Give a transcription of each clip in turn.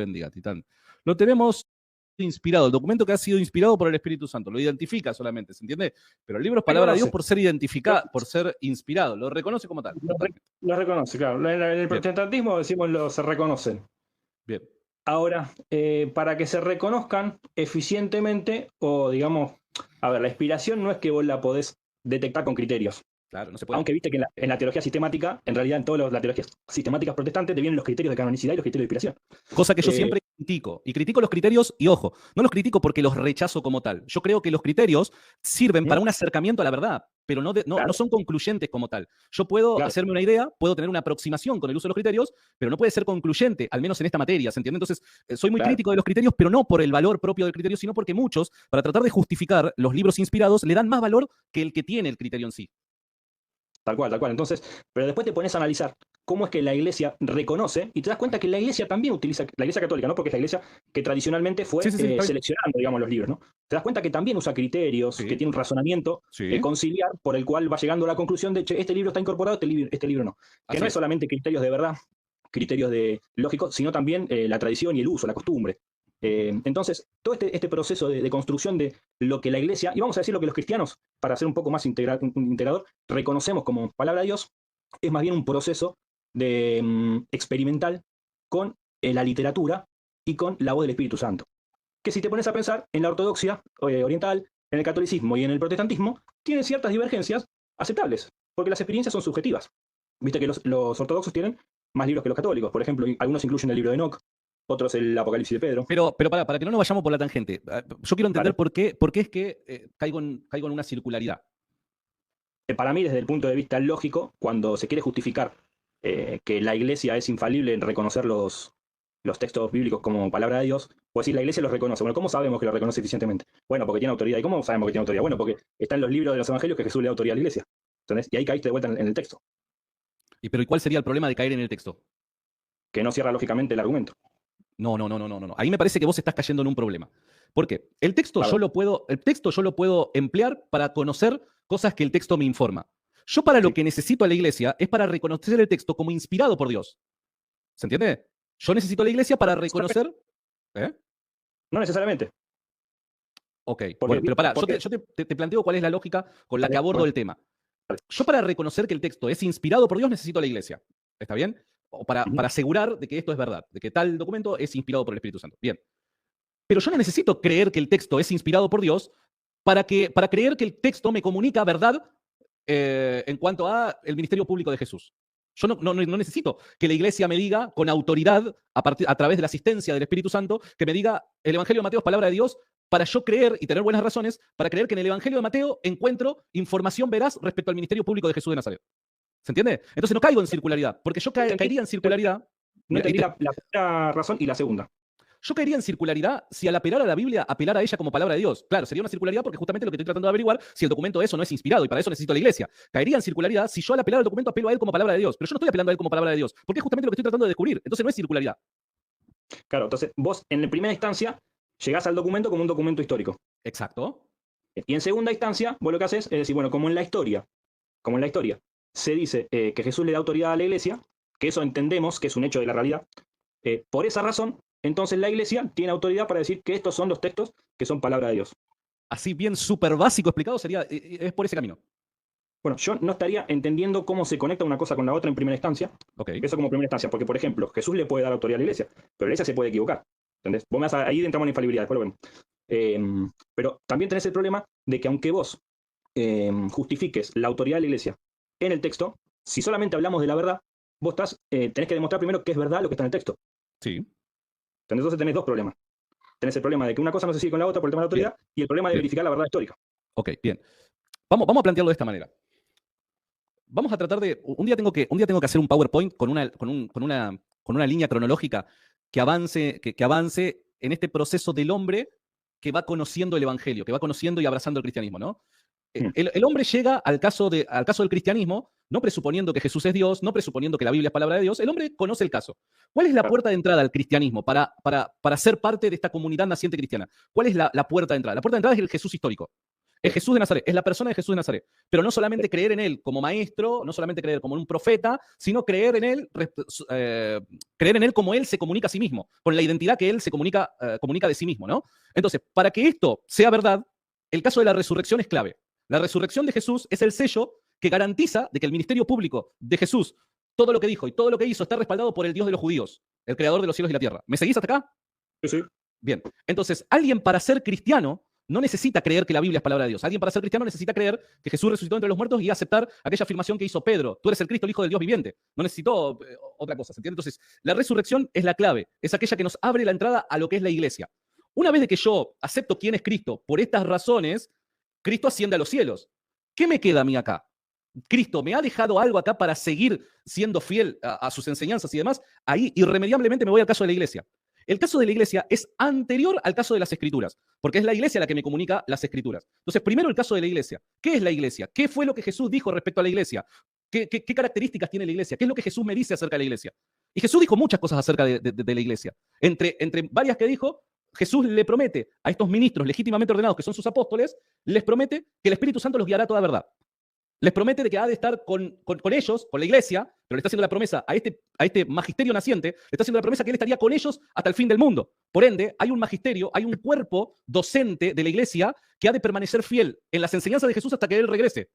bendiga, Titán. Lo tenemos inspirado, el documento que ha sido inspirado por el Espíritu Santo. Lo identifica solamente, ¿se entiende? Pero el libro es palabra de Dios por ser identificado, por ser inspirado. Lo reconoce como tal. Lo reconoce, claro. En el protestantismo decimos se reconocen. Bien. Ahora, para que se reconozcan eficientemente, o digamos, a ver, la inspiración no es que vos la podés detectar con criterios. Claro, no se puede. Aunque viste que en la teología sistemática, en realidad en todas las teologías sistemáticas protestantes, te vienen los criterios de canonicidad y los criterios de inspiración. Cosa que yo siempre critico. Y critico los criterios, y ojo, no los critico porque los rechazo como tal. Yo creo que los criterios sirven para un acercamiento a la verdad, pero no son concluyentes como tal. Yo puedo hacerme una idea, puedo tener una aproximación con el uso de los criterios, pero no puede ser concluyente, al menos en esta materia, ¿se entiende? Entonces, soy muy crítico de los criterios, pero no por el valor propio del criterio, sino porque muchos, para tratar de justificar los libros inspirados, le dan más valor que el que tiene el criterio en sí. Tal cual, tal cual. Entonces, pero después te pones a analizar cómo es que la iglesia reconoce y te das cuenta que la iglesia también utiliza, la iglesia católica, ¿no? Porque es la iglesia que tradicionalmente fue seleccionando, digamos, los libros, ¿no? Te das cuenta que también usa criterios, que tiene un razonamiento conciliar por el cual va llegando a la conclusión de, che, este libro está incorporado, este libro no. Que no es solamente criterios de verdad, criterios de lógicos, sino también la tradición y el uso, la costumbre. Entonces, todo este proceso de construcción de lo que la iglesia, y vamos a decir lo que los cristianos, para ser un poco más integrador, reconocemos como palabra de Dios, es más bien un proceso de experimental con la literatura y con la voz del Espíritu Santo. Que si te pones a pensar, en la ortodoxia oriental, en el catolicismo y en el protestantismo, tienen ciertas divergencias aceptables, porque las experiencias son subjetivas. Viste que los ortodoxos tienen más libros que los católicos. Por ejemplo, algunos incluyen el libro de Enoch, otros el Apocalipsis de Pedro. Pero para que no nos vayamos por la tangente, yo quiero entender por qué es que caigo en una circularidad. Para mí, desde el punto de vista lógico, cuando se quiere justificar que la iglesia es infalible en reconocer los textos bíblicos como palabra de Dios, pues si la iglesia los reconoce. Bueno, ¿cómo sabemos que los reconoce eficientemente? Bueno, porque tiene autoridad. ¿Y cómo sabemos que tiene autoridad? Bueno, porque está en los libros de los evangelios que Jesús le da autoridad a la iglesia. ¿Entendés? Y ahí caíste de vuelta en el texto. ¿Y cuál sería el problema de caer en el texto? Que no cierra lógicamente el argumento. No. Ahí me parece que vos estás cayendo en un problema. ¿Por qué? El texto yo lo puedo emplear para conocer cosas que el texto me informa. Yo para lo que necesito a la iglesia es para reconocer el texto como inspirado por Dios. ¿Se entiende? Yo necesito a la iglesia para reconocer... No necesariamente. Ok, bueno, pero pará, yo te planteo cuál es la lógica con la que abordo el tema. Yo para reconocer que el texto es inspirado por Dios necesito a la iglesia. ¿Está bien? O para asegurar de que esto es verdad, de que tal documento es inspirado por el Espíritu Santo. Bien. Pero yo no necesito creer que el texto es inspirado por Dios para creer que el texto me comunica verdad en cuanto a el ministerio público de Jesús. Yo no necesito que la iglesia me diga con autoridad, a través de la asistencia del Espíritu Santo, que me diga el Evangelio de Mateo es palabra de Dios, para yo creer y tener buenas razones, para creer que en el Evangelio de Mateo encuentro información veraz respecto al ministerio público de Jesús de Nazaret. ¿Se entiende? Entonces no caigo en circularidad, porque yo caería en circularidad. No entendí la primera razón y la segunda. Yo caería en circularidad si al apelar a la Biblia, apelar a ella como palabra de Dios. Claro, sería una circularidad porque justamente lo que estoy tratando de averiguar, si el documento eso no es inspirado y para eso necesito a la iglesia. Caería en circularidad si yo al apelar al documento apelo a él como palabra de Dios. Pero yo no estoy apelando a él como palabra de Dios, porque es justamente lo que estoy tratando de descubrir. Entonces no es circularidad. Claro, entonces vos en primera instancia llegás al documento como un documento histórico. Exacto. Y en segunda instancia, vos lo que haces es decir, bueno, como en la historia se dice que Jesús le da autoridad a la iglesia, que eso entendemos que es un hecho de la realidad, por esa razón, entonces la iglesia tiene autoridad para decir que estos son los textos que son palabra de Dios. Así bien súper básico explicado sería, es por ese camino. Bueno, yo no estaría entendiendo cómo se conecta una cosa con la otra en primera instancia. Okay. Eso como primera instancia, porque por ejemplo, Jesús le puede dar autoridad a la iglesia, pero la iglesia se puede equivocar. ¿Entendés? Ahí entramos en la infalibilidad, después lo vemos. Pero también tenés el problema de que aunque vos justifiques la autoridad de la iglesia en el texto, si solamente hablamos de la verdad, vos tenés que demostrar primero que es verdad lo que está en el texto. Sí. Entonces tenés dos problemas. Tenés el problema de que una cosa no se sigue con la otra por el tema de la autoridad y el problema de verificar la verdad histórica. Ok, bien. Vamos a plantearlo de esta manera. Vamos a tratar de... Un día tengo que hacer un PowerPoint con una línea cronológica que avance en este proceso del hombre que va conociendo el Evangelio, que va conociendo y abrazando el cristianismo, ¿no? El hombre llega al caso del cristianismo, no presuponiendo que Jesús es Dios, no presuponiendo que la Biblia es palabra de Dios, el hombre conoce el caso. ¿Cuál es la puerta de entrada al cristianismo para ser parte de esta comunidad naciente cristiana? ¿Cuál es la puerta de entrada? La puerta de entrada es el Jesús histórico. Es Jesús de Nazaret, es la persona de Jesús de Nazaret. Pero no solamente creer en él como maestro, no solamente creer como un profeta, sino creer en él como él se comunica a sí mismo, con la identidad que él se comunica de sí mismo, ¿no? Entonces, para que esto sea verdad, el caso de la resurrección es clave. La resurrección de Jesús es el sello que garantiza de que el ministerio público de Jesús, todo lo que dijo y todo lo que hizo, está respaldado por el Dios de los judíos, el creador de los cielos y la tierra. ¿Me seguís hasta acá? Sí, sí. Bien. Entonces, alguien para ser cristiano no necesita creer que la Biblia es palabra de Dios. Alguien para ser cristiano necesita creer que Jesús resucitó entre los muertos y aceptar aquella afirmación que hizo Pedro. Tú eres el Cristo, el Hijo del Dios viviente. No necesitó otra cosa, ¿se entiende? Entonces, la resurrección es la clave. Es aquella que nos abre la entrada a lo que es la iglesia. Una vez de que yo acepto quién es Cristo por estas razones, Cristo asciende a los cielos. ¿Qué me queda a mí acá? Cristo me ha dejado algo acá para seguir siendo fiel a sus enseñanzas y demás. Ahí irremediablemente me voy al caso de la iglesia. El caso de la iglesia es anterior al caso de las escrituras, porque es la iglesia la que me comunica las escrituras. Entonces, primero el caso de la iglesia. ¿Qué es la iglesia? ¿Qué fue lo que Jesús dijo respecto a la iglesia? ¿Qué características tiene la iglesia? ¿Qué es lo que Jesús me dice acerca de la iglesia? Y Jesús dijo muchas cosas acerca de la iglesia. Entre varias que dijo, Jesús le promete a estos ministros legítimamente ordenados, que son sus apóstoles, les promete que el Espíritu Santo los guiará a toda verdad. Les promete de que ha de estar con ellos, con la iglesia, pero le está haciendo la promesa a este magisterio naciente, le está haciendo la promesa que él estaría con ellos hasta el fin del mundo. Por ende, hay un magisterio, hay un cuerpo docente de la iglesia que ha de permanecer fiel en las enseñanzas de Jesús hasta que él regrese.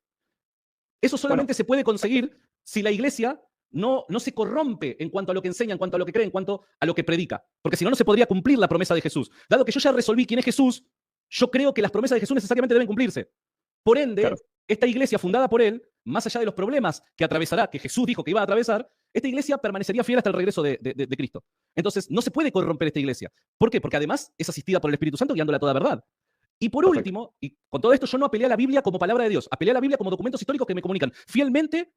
Eso solamente se puede conseguir si la iglesia no se corrompe en cuanto a lo que enseña, en cuanto a lo que cree, en cuanto a lo que predica. Porque si no, no se podría cumplir la promesa de Jesús. Dado que yo ya resolví quién es Jesús, yo creo que las promesas de Jesús necesariamente deben cumplirse. Por ende, claro, esta iglesia fundada por él, más allá de los problemas que atravesará, que Jesús dijo que iba a atravesar, esta iglesia permanecería fiel hasta el regreso de Cristo. Entonces, no se puede corromper esta iglesia. ¿Por qué? Porque además es asistida por el Espíritu Santo guiándola a toda verdad. Y por último, y con todo esto yo no apelé a la Biblia como palabra de Dios, apelé a la Biblia como documentos históricos que me comunican fielmente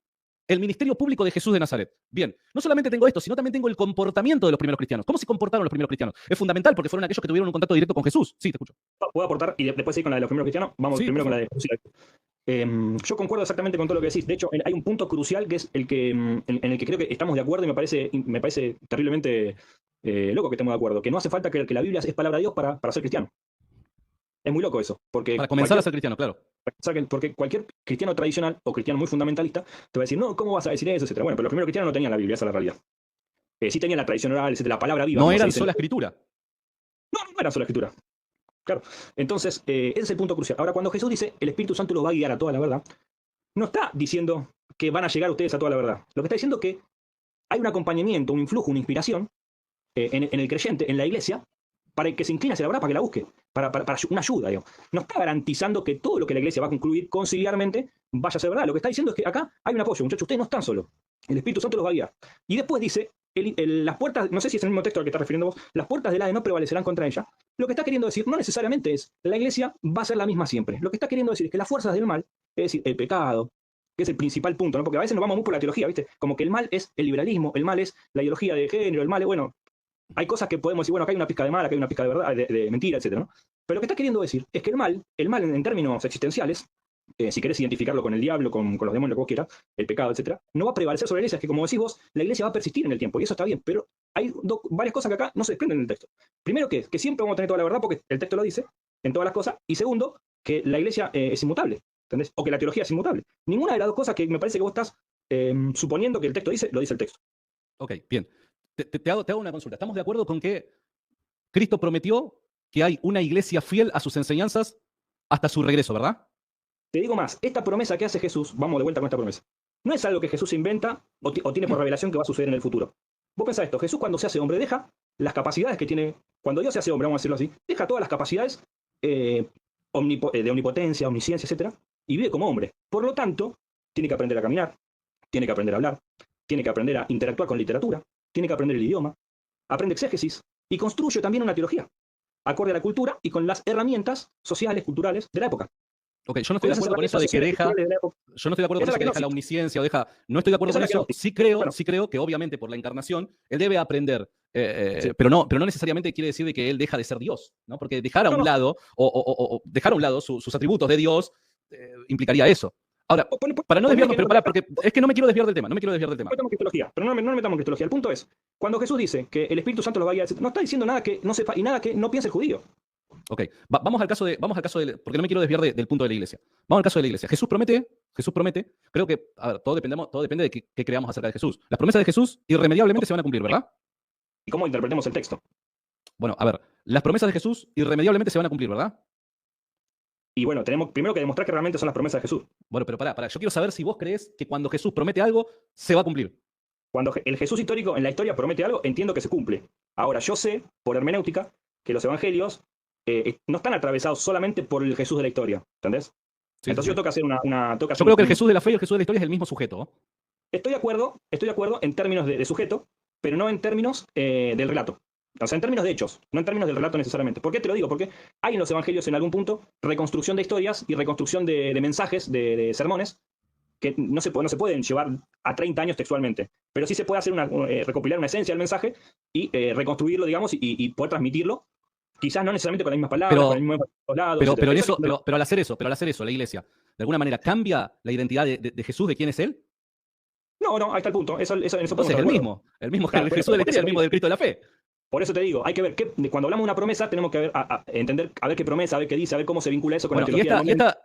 el ministerio público de Jesús de Nazaret. Bien, no solamente tengo esto, sino también tengo el comportamiento de los primeros cristianos. ¿Cómo se comportaron los primeros cristianos? Es fundamental porque fueron aquellos que tuvieron un contacto directo con Jesús. Sí, te escucho. ¿Puedo aportar y después seguir con la de los primeros cristianos? Vamos sí, primero con la de Jesús. Yo concuerdo exactamente con todo lo que decís. De hecho, hay un punto crucial que es el que, en el que creo que estamos de acuerdo y me parece terriblemente loco que estemos de acuerdo. Que no hace falta que la Biblia es palabra de Dios para ser cristiano. Es muy loco eso. Porque para comenzar a ser cristiano, claro. Porque cualquier cristiano tradicional o cristiano muy fundamentalista te va a decir, no, ¿cómo vas a decir eso? Etcétera. Bueno, pero los primeros cristianos no tenían la Biblia, esa es la realidad. Sí tenían la tradición oral, etcétera, la palabra viva. No eran sola escritura. No eran sola escritura. Claro. Entonces, ese es el punto crucial. Ahora, cuando Jesús dice, el Espíritu Santo los va a guiar a toda la verdad, no está diciendo que van a llegar ustedes a toda la verdad. Lo que está diciendo es que hay un acompañamiento, un influjo, una inspiración en el creyente, en la iglesia, para que se incline hacia la verdad, para que la busque, para una ayuda, digamos. No está garantizando que todo lo que la iglesia va a concluir conciliarmente vaya a ser verdad. Lo que está diciendo es que acá hay un apoyo, muchachos, ustedes no están solos. El Espíritu Santo los va a guiar. Y después dice, las puertas, no sé si es el mismo texto al que estás refiriendo vos, las puertas del Hades no prevalecerán contra ella. Lo que está queriendo decir no necesariamente es, la iglesia va a ser la misma siempre. Lo que está queriendo decir es que las fuerzas del mal, es decir, el pecado, que es el principal punto, ¿no? Porque a veces nos vamos muy por la teología, ¿viste? Como que el mal es el liberalismo, el mal es la ideología de género, el mal es, bueno, hay cosas que podemos decir, bueno, acá hay una pizca de mal, acá hay una pizca de verdad, de mentira, etcétera, ¿no? Pero lo que está queriendo decir es que el mal en términos existenciales, si querés identificarlo con el diablo, con los demonios, lo que vos quieras, el pecado, etcétera, no va a prevalecer sobre la iglesia. Es que, como decís vos, la iglesia va a persistir en el tiempo, y eso está bien, pero hay varias cosas que acá no se desprenden en el texto. Primero, que siempre vamos a tener toda la verdad, porque el texto lo dice, en todas las cosas, y segundo, que la iglesia es inmutable, ¿entendés? O que la teología es inmutable. Ninguna de las dos cosas que me parece que vos estás suponiendo que el texto dice, lo dice el texto. Ok, bien. Te hago una consulta. ¿Estamos de acuerdo con que Cristo prometió que hay una iglesia fiel a sus enseñanzas hasta su regreso, verdad? Te digo más, esta promesa que hace Jesús, vamos de vuelta con esta promesa, no es algo que Jesús inventa o tiene por revelación que va a suceder en el futuro. Vos pensás esto, Jesús cuando se hace hombre deja las capacidades que tiene, cuando Dios se hace hombre, vamos a decirlo así, deja todas las capacidades de omnipotencia, omnisciencia, etcétera, y vive como hombre. Por lo tanto, tiene que aprender a caminar, tiene que aprender a hablar, tiene que aprender a interactuar con literatura, tiene que aprender el idioma, aprende exégesis y construye también una teología, acorde a la cultura y con las herramientas sociales, culturales de la época. Ok, yo no estoy de acuerdo con eso de que deja. Yo no estoy de acuerdo con eso que deja la omnisciencia o deja. No estoy de acuerdo con eso. Sí creo que obviamente por la encarnación él debe aprender, sí, pero no necesariamente quiere decir de que él deja de ser Dios, ¿no? Porque dejar a un lado o dejar a un lado sus atributos de Dios implicaría eso. Ahora, para no desviarnos, pero porque es que no me quiero desviar del tema, pero no me metamos en cristología. El punto es, cuando Jesús dice que el Espíritu Santo los va a guiar, no está diciendo nada que no sepa y nada que no piense el judío. Ok, vamos al caso de, porque no me quiero desviar del punto de la iglesia. Vamos al caso de la iglesia. Jesús promete, creo que, a ver, todo depende de qué creamos acerca de Jesús. Las promesas de Jesús irremediablemente se van a cumplir, ¿verdad? ¿Y cómo interpretemos el texto? Bueno, a ver, las promesas de Jesús irremediablemente se van a cumplir, ¿verdad? Y bueno, tenemos primero que demostrar que realmente son las promesas de Jesús. Bueno, pero pará, yo quiero saber si vos crees que cuando Jesús promete algo, se va a cumplir. Cuando el Jesús histórico en la historia promete algo, entiendo que se cumple. Ahora, yo sé, por hermenéutica, que los evangelios no están atravesados solamente por el Jesús de la historia, ¿entendés? Sí, Entonces sí. yo tengo que hacer Yo creo que el Jesús de la fe y el Jesús de la historia es el mismo sujeto, ¿no? Estoy de acuerdo en términos de sujeto, pero no en términos del relato. O sea, en términos de hechos, no en términos del relato necesariamente. ¿Por qué te lo digo? Porque hay en los evangelios en algún punto reconstrucción de historias y reconstrucción de mensajes, de sermones, que no se pueden llevar a 30 años textualmente, pero sí se puede hacer recopilar una esencia del mensaje y reconstruirlo, digamos, y poder transmitirlo, quizás no necesariamente con las mismas palabras, con el mismo lados, pero al hacer eso, la iglesia, de alguna manera cambia la identidad de Jesús, de quién es él. No, ahí está el punto. Entonces el mismo claro, el Jesús de la historia, el mismo del Cristo de la fe. Por eso te digo, hay que ver, cuando hablamos de una promesa, tenemos que entender, a ver qué promesa, a ver qué dice, a ver cómo se vincula eso con la teología.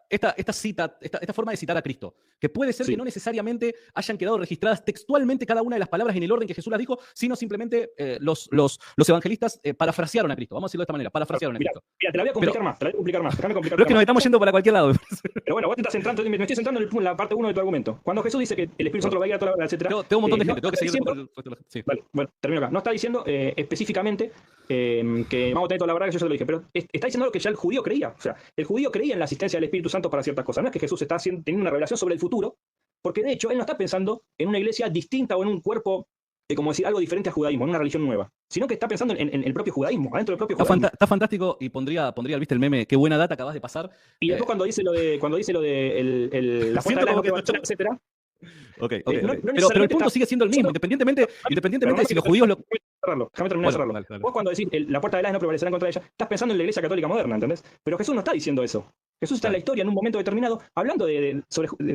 Esta forma de citar a Cristo, que puede ser que no necesariamente hayan quedado registradas textualmente cada una de las palabras en el orden que Jesús las dijo, sino simplemente los evangelistas parafrasearon a Cristo. Vamos a decirlo de esta manera, parafrasearon a Cristo. Mira, te la voy a complicar más. Déjame complicar. Pero es que nos estamos yendo para cualquier lado. Pero bueno, vos te estás centrando, me estoy centrando en la parte 1 de tu argumento. Cuando Jesús dice que el Espíritu Santo lo va a guiar a toda la verdad, etc. Tengo un montón de gente, tengo que seguir. Sí. Vale, bueno, termino acá. No está diciendo específicamente que vamos a tener toda la verdad, que yo ya lo dije, pero está diciendo lo que ya el judío creía. O sea, el judío creía en la asistencia del Espíritu Santo para ciertas cosas. No es que Jesús está teniendo una revelación sobre el futuro, porque de hecho él no está pensando en una iglesia distinta o en un cuerpo, como decir, algo diferente al judaísmo, en una religión nueva, sino que está pensando en el propio judaísmo, adentro del propio judaísmo. Está fantástico y pondría, viste el meme, qué buena data acabas de pasar. Y después cuando dice lo de la puerta del año, etcétera. Okay. Pero el punto sigue siendo el mismo, independientemente de si los judíos lo... Déjame terminar de cerrarlo. Dale. Vos cuando decís la puerta del año no prevalecerá en contra de ella, estás pensando en la iglesia católica moderna, ¿entendés? Pero Jesús no está diciendo eso. Jesús está en la historia en un momento determinado hablando de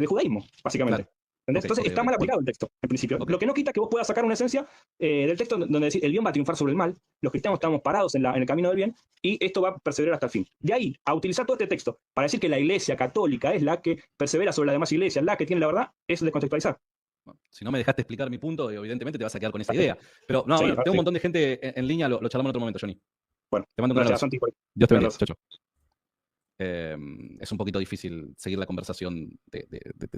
judaísmo, básicamente. Entonces está mal aplicado el texto, en principio. Lo que no quita que vos puedas sacar una esencia del texto donde decís el bien va a triunfar sobre el mal, los cristianos estamos parados en el camino del bien y esto va a perseverar hasta el fin. De ahí a utilizar todo este texto para decir que la iglesia católica es la que persevera sobre las demás iglesias, la que tiene la verdad, es descontextualisar. Bueno, si no me dejaste explicar mi punto, evidentemente te vas a quedar con esa idea. Pero no, sí, tengo un montón de gente en línea, lo charlamos en otro momento, Johnny. Bueno, te mando un abrazo. Dios te bendiga. Chau. Es un poquito difícil seguir la conversación de